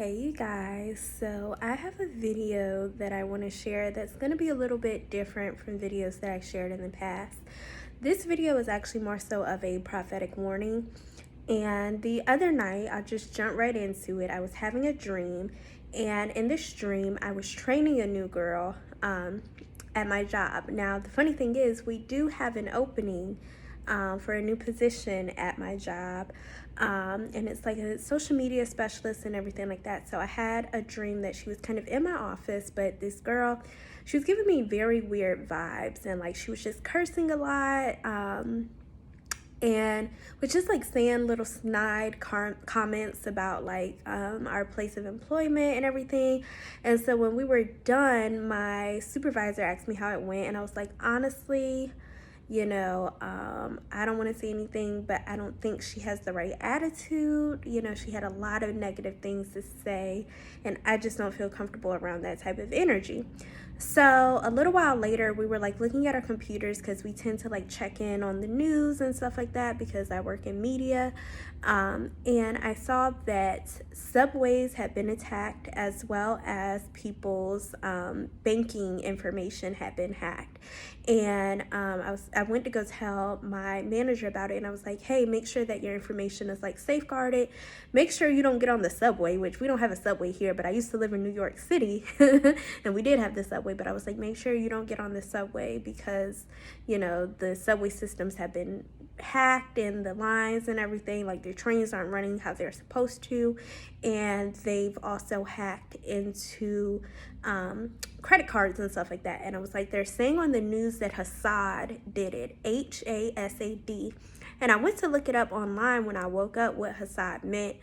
Hey you guys, so I have a video that I want to share that's going to be a little bit different from videos that I shared in the past. This video is actually more so of a prophetic warning, and the other night I just jumped right into it. I was having a dream, and in this dream I was training a new girl at my job. Now the funny thing is we do have an opening for a new position at my job, and it's like a social media specialist and everything like that. So I had a dream that she was kind of in my office, but this girl, she was giving me very weird vibes, and like she was just cursing a lot, and was just like saying little snide comments about like our place of employment and everything. And so when we were done, my supervisor asked me how it went, and I was like, honestly, I don't want to say anything, but I don't think she has the right attitude. She had a lot of negative things to say, and I just don't feel comfortable around that type of energy. So a little while later, we were like looking at our computers because we tend to like check in on the news and stuff like that because I work in media. And I saw that subways had been attacked, as well as people's banking information had been hacked. And I went to go tell my manager about it, and I was like, hey, make sure that your information is like safeguarded. Make sure you don't get on the subway, which we don't have a subway here, but I used to live in New York City and we did have the subway. But I was like, make sure you don't get on the subway because, the subway systems have been hacked, and the lines and everything, like the trains aren't running how they're supposed to. And they've also hacked into credit cards and stuff like that. And I was like, they're saying on the news that Hassad did it, H-A-S-A-D. And I went to look it up online when I woke up what Hassad meant,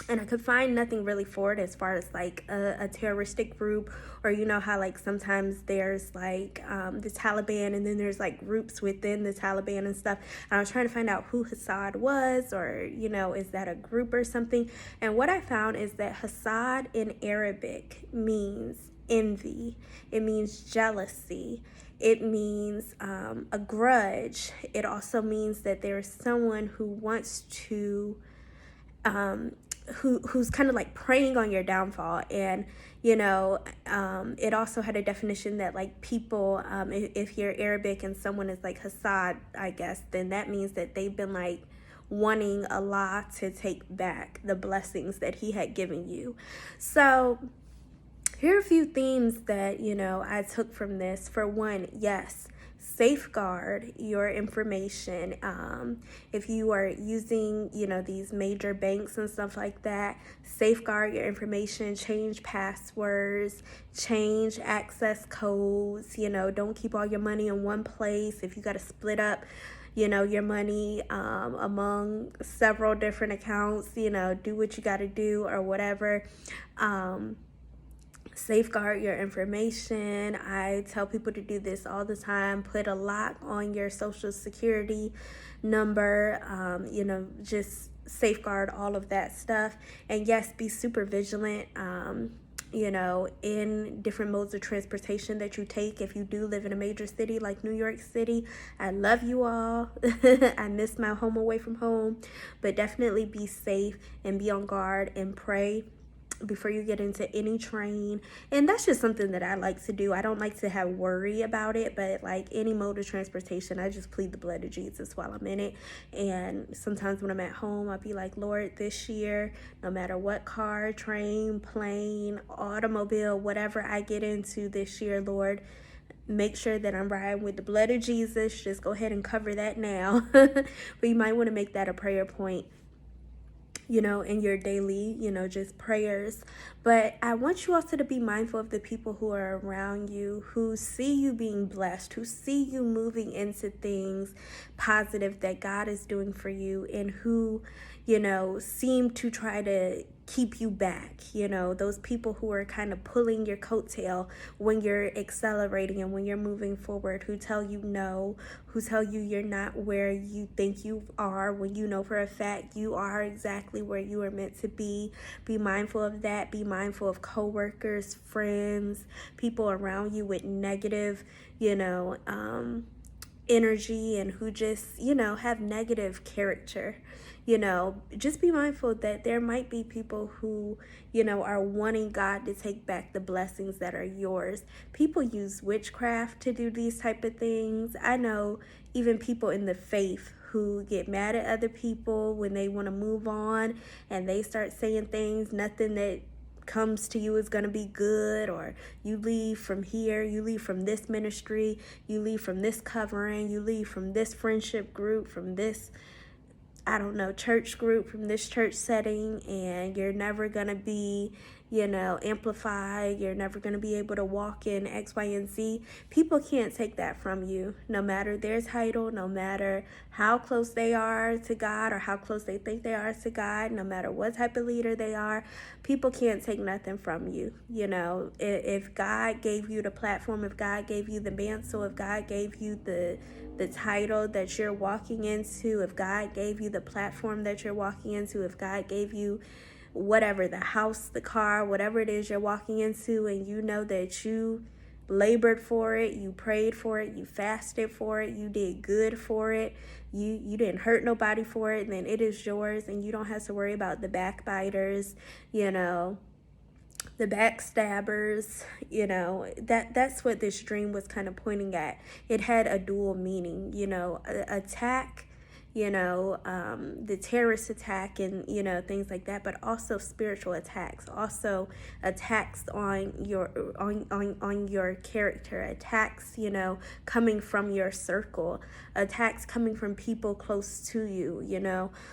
and I could find nothing really for it as far as like a terroristic group, or how like sometimes there's like the Taliban, and then there's like groups within the Taliban and stuff. And I was trying to find out who Hassad was, or is that a group or something. And what I found is that Hassad in Arabic means envy, it means jealousy, it means a grudge. It also means that there's someone who wants to who's kind of like preying on your downfall. And it also had a definition that like people, if you're Arabic and someone is like Hassad, I guess, then that means that they've been like wanting Allah to take back the blessings that he had given you. So here are a few themes that I took from this. For one, yes, safeguard your information. If you are using these major banks and stuff like that, safeguard your information, change passwords, change access codes. Don't keep all your money in one place. If you got to split up your money among several different accounts, do what you got to do or whatever. Safeguard your information. I tell people to do this all the time. Put a lock on your social security number. Just safeguard all of that stuff. And yes, be super vigilant. In different modes of transportation that you take. If you do live in a major city like New York City, I love you all. I miss my home away from home, but definitely be safe and be on guard and pray before you get into any train. And that's just something that I like to do. I don't like to have worry about it, but like any mode of transportation, I just plead the blood of Jesus while I'm in it. And sometimes when I'm at home, I'll be like, Lord, this year, no matter what car, train, plane, automobile, whatever I get into this year, Lord, make sure that I'm riding with the blood of Jesus. Just go ahead and cover that now. But you might want to make that a prayer point in your daily, just prayers. But I want you also to be mindful of the people who are around you, who see you being blessed, who see you moving into things positive that God is doing for you, and who, seem to try to keep you back. Those people who are kind of pulling your coattail when you're accelerating and when you're moving forward, who tell you no, who tell you you're not where you think you are, when you know for a fact you are exactly where you are meant to be. Be mindful of that. Be mindful of coworkers, friends, people around you with negative, energy and who just, have negative character. Just be mindful that there might be people who, are wanting God to take back the blessings that are yours. People use witchcraft to do these type of things. I know even people in the faith who get mad at other people when they want to move on, and they start saying things, nothing that comes to you is going to be good, or you leave from here, you leave from this ministry, you leave from this covering, you leave from this friendship group, from this, I don't know, church group, from this church setting, and you're never going to be, amplified. You're never going to be able to walk in X, Y, and Z. People can't take that from you, no matter their title, no matter how close they are to God or how close they think they are to God, no matter what type of leader they are. People can't take nothing from you. If God gave you the platform, if God gave you the mantle, if God gave you the title that you're walking into, if God gave you the platform that you're walking into, if God gave you whatever, the house, the car, whatever it is you're walking into, and you know that you labored for it, you prayed for it, you fasted for it, you did good for it, you didn't hurt nobody for it, then it is yours, and you don't have to worry about the backbiters, the backstabbers. That's what this dream was kind of pointing at. It had a dual meaning, attack, the terrorist attack, and things like that, but also spiritual attacks, also attacks on your character, attacks coming from your circle, attacks coming from people close to you.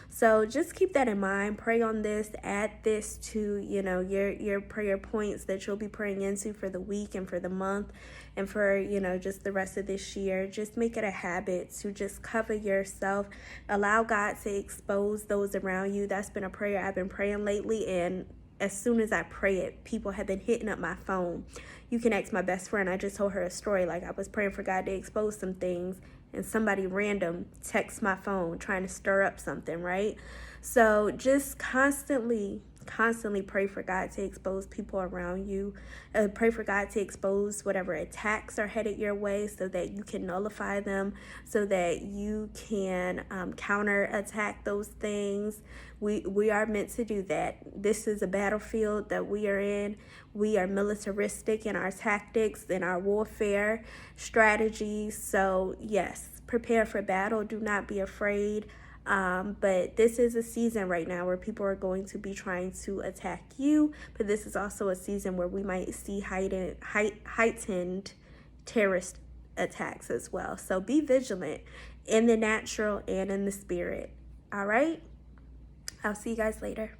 So just keep that in mind. Pray on this, add this to your prayer points that you'll be praying into for the week and for the month and for just the rest of this year. Just make it a habit to just cover yourself. Allow God to expose those around you. That's been a prayer I've been praying lately, and as soon as I pray it, people have been hitting up my phone. You can ask my best friend. I just told her a story. Like, I was praying for God to expose some things, and somebody random texts my phone trying to stir up something, right? So just constantly pray for God to expose people around you. Pray for God to expose whatever attacks are headed your way, so that you can nullify them, so that you can counter attack those things. We are meant to do that. This is a battlefield that we are in. We are militaristic in our tactics, in our warfare strategies. So yes, prepare for battle. Do not be afraid. But this is a season right now where people are going to be trying to attack you, but this is also a season where we might see heightened terrorist attacks as well. So be vigilant in the natural and in the spirit. All right, I'll see you guys later.